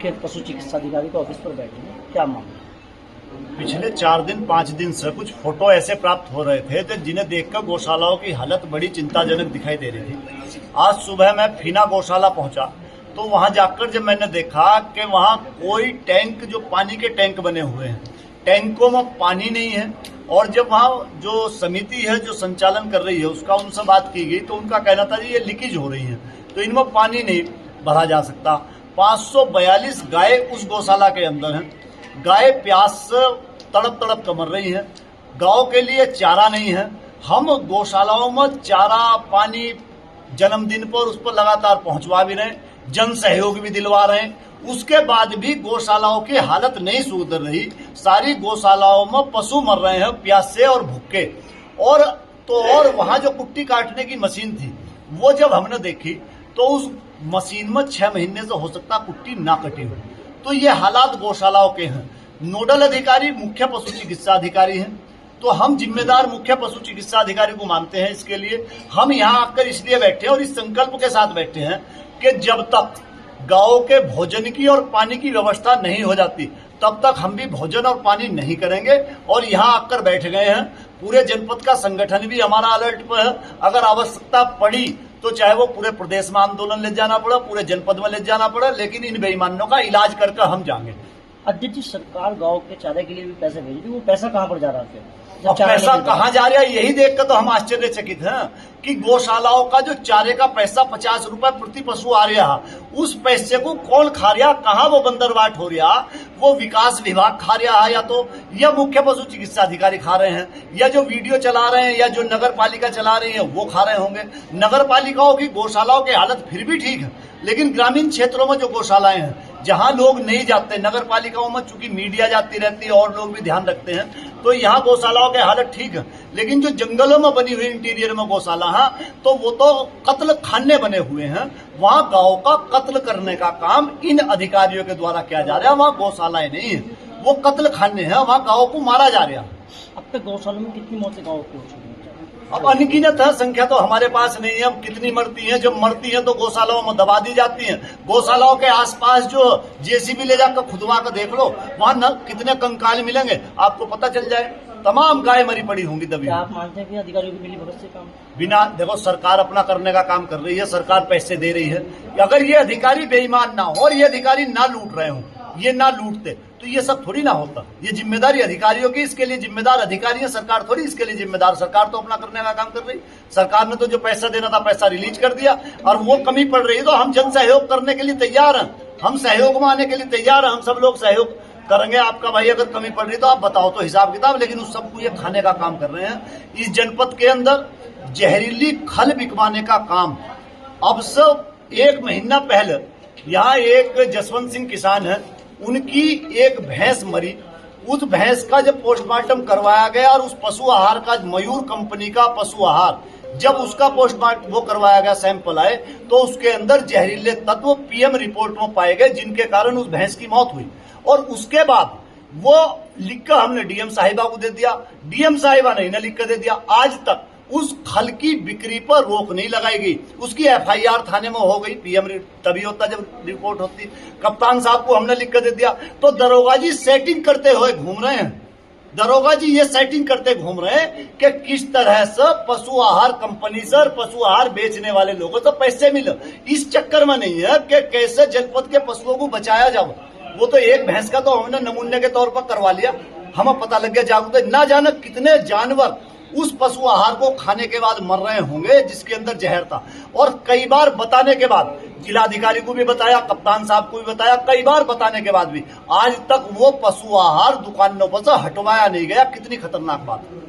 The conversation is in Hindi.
मुख्य पशु चिकित्सा अधिकारी के ऑफिस पर बैठे हैं, क्या मामला? पिछले 4 दिन 5 दिन से कुछ फोटो ऐसे प्राप्त हो रहे थे तो जिन्हें देखकर गौशालाओं की हालत बड़ी चिंताजनक दिखाई दे रही थी। आज सुबह मैं फीना गौशाला पहुंचा तो वहां जाकर जब मैंने देखा कि वहां कोई टैंक, जो पानी के टैंक बने हुए हैं, टैंकों में पानी नहीं है। और जब वहां जो समिति है जो संचालन कर रही है उसका उनसे बात की गई तो उनका कहना था जी ये लीकेज हो रही है तो इनमें पानी नहीं भरा जा सकता। 542 गाय उस गौशाला के अंदर हैं। गाय प्यास से तड़प तड़प कर मर रही है। गांव के लिए चारा नहीं है। हम गौशालाओं में चारा पानी जन्मदिन पर उस पर लगातार पहुंचवा भी रहे हैं, जन सहयोग भी दिलवा रहे हैं। उसके बाद भी गौशालाओं की हालत नहीं सुधर रही। सारी गौशालाओं में पशु मर रहे हैं प्यास से और भूखे। और वहां जो कुट्टी काटने की मशीन थी वो जब हमने देखी तो उस मशीन में 6 महीने से हो सकता कुट्टी ना कटी हो। तो ये हालात गौशालाओं के हैं। नोडल अधिकारी मुख्य पशु चिकित्सा अधिकारी हैं तो हम जिम्मेदार मुख्य पशु चिकित्सा अधिकारी को मानते हैं। इसके लिए हम यहाँ आकर इसलिए बैठे हैं और इस संकल्प के साथ बैठे हैं कि जब तक गांव के भोजन की और पानी की व्यवस्था नहीं हो जाती तब तक हम भी भोजन और पानी नहीं करेंगे। और यहाँ आकर बैठ गए हैं। पूरे जनपद का संगठन भी हमारा अलर्ट पर है। अगर आवश्यकता पड़ी तो चाहे वो पूरे प्रदेश में आंदोलन ले जाना पड़ा, पूरे जनपद में ले जाना पड़ा, लेकिन इन बेईमानों का इलाज करके हम जाएंगे। अध्यक्ष जी, सरकार गांव के चारे के लिए भी पैसे भेजी थी, वो पैसा कहाँ पर जा रहा है? अब पैसा कहाँ जा रहा है यही देखकर तो हम आश्चर्यचकित हैं कि गौशालाओं का जो चारे का पैसा 50 रुपए प्रति पशु आ रहा, उस पैसे को कौन खा रहा, कहाँ वो बंदरबाट हो रहा? वो विकास विभाग खा रहा है, या तो यह मुख्य पशु चिकित्सा अधिकारी खा रहे हैं, या जो वीडियो चला रहे हैं, या जो नगर पालिका चला रही है वो खा रहे होंगे। नगर पालिकाओं की गौशालाओं की हालत फिर भी ठीक है, लेकिन ग्रामीण क्षेत्रों में जो गौशालाएं हैं जहां लोग नहीं जाते, नगर पालिकाओं में चूंकि मीडिया जाती रहती है और लोग भी ध्यान रखते हैं, तो यहाँ गौशालाओं की हालत ठीक है। लेकिन जो जंगलों में बनी हुई इंटीरियर में गौशाला है तो वो तो कत्ल खाने बने हुए हैं। वहां गांव का कत्ल करने का काम इन अधिकारियों के द्वारा किया जा रहा है। वहाँ गौशालाएं नहीं है, वो कत्ल खाने हैं, वहाँ गाँव को मारा जा रहा है। अब तक गौशाला में कितनी मौतें गाँव की हो चुकी है? अब अनगिनत है, संख्या तो हमारे पास नहीं है। अब कितनी मरती हैं, जब मरती हैं तो गौशालाओं में दबा दी जाती हैं। गौशालाओं के आसपास जो जेसीबी ले जाकर खुदवा कर देख लो, वहां न कितने कंकाल मिलेंगे आपको पता चल जाए। तमाम गाय मरी पड़ी होंगी दबी। आप मानते हैं कि अधिकारियों की मिलीभगत से काम? बिना, देखो सरकार अपना करने का काम कर रही है, सरकार पैसे दे रही है। अगर ये अधिकारी बेईमान ना हो और ये अधिकारी ना लूट रहे हो, ये ना लूटते तो ये सब थोड़ी ना होता। ये जिम्मेदारी अधिकारियों की, इसके लिए जिम्मेदार अधिकारी है, सरकार थोड़ी इसके लिए जिम्मेदार। सरकार तो अपना करने का काम कर रही। सरकार ने तो जो पैसा देना था पैसा रिलीज कर दिया, और वो कमी पड़ रही है तो हम जन सहयोग करने के लिए तैयार हैं। हम सहयोग में आने के लिए तैयार हैं। हम सब लोग सहयोग करेंगे आपका। भाई अगर कमी पड़ रही तो आप बताओ तो हिसाब किताब, लेकिन उस सबको ये खाने का काम कर रहे हैं। इस जनपद के अंदर जहरीली खल बिकवाने का काम अब से 1 महीना पहले यहाँ एक जसवंत सिंह किसान है, उनकी एक भैंस मरी। उस भैंस का जब पोस्टमार्टम करवाया गया और उस पशु आहार का, मयूर कंपनी का पशु आहार, जब उसका पोस्टमार्टम वो करवाया गया, सैंपल आए, तो उसके अंदर जहरीले तत्व पीएम रिपोर्ट में पाए गए, जिनके कारण उस भैंस की मौत हुई। और उसके बाद वो लिखकर हमने डीएम साहिबा को दे दिया। डीएम साहिबा ने इन्हें लिख कर दे दिया। आज तक उस खल की बिक्री पर रोक नहीं लगाई गई। उसकी एफआईआर थाने में हो गई, पीएम तभी होता जब रिपोर्ट होती। कप्तान साहब को हमने लिख कर दे दिया। तो दरोगा जी सेटिंग करते हुए घूम रहे हैं। दरोगा जी ये सेटिंग करते घूम रहे हैं कि किस तरह से पशु आहार कंपनी से और पशु आहार बेचने वाले लोगों से पैसे मिले। इस चक्कर में नहीं है कि कैसे जनपद के पशुओं को बचाया जाए। वो तो एक भैंस का तो हमने नमूने के तौर पर करवा लिया, हमें पता लग गया जागरूक। ना जाने कितने जानवर उस पशु आहार को खाने के बाद मर रहे होंगे जिसके अंदर जहर था। और कई बार बताने के बाद, जिलाधिकारी को भी बताया, कप्तान साहब को भी बताया, कई बार बताने के बाद भी आज तक वो पशु आहार दुकानों पर से हटवाया नहीं गया। कितनी खतरनाक बात है।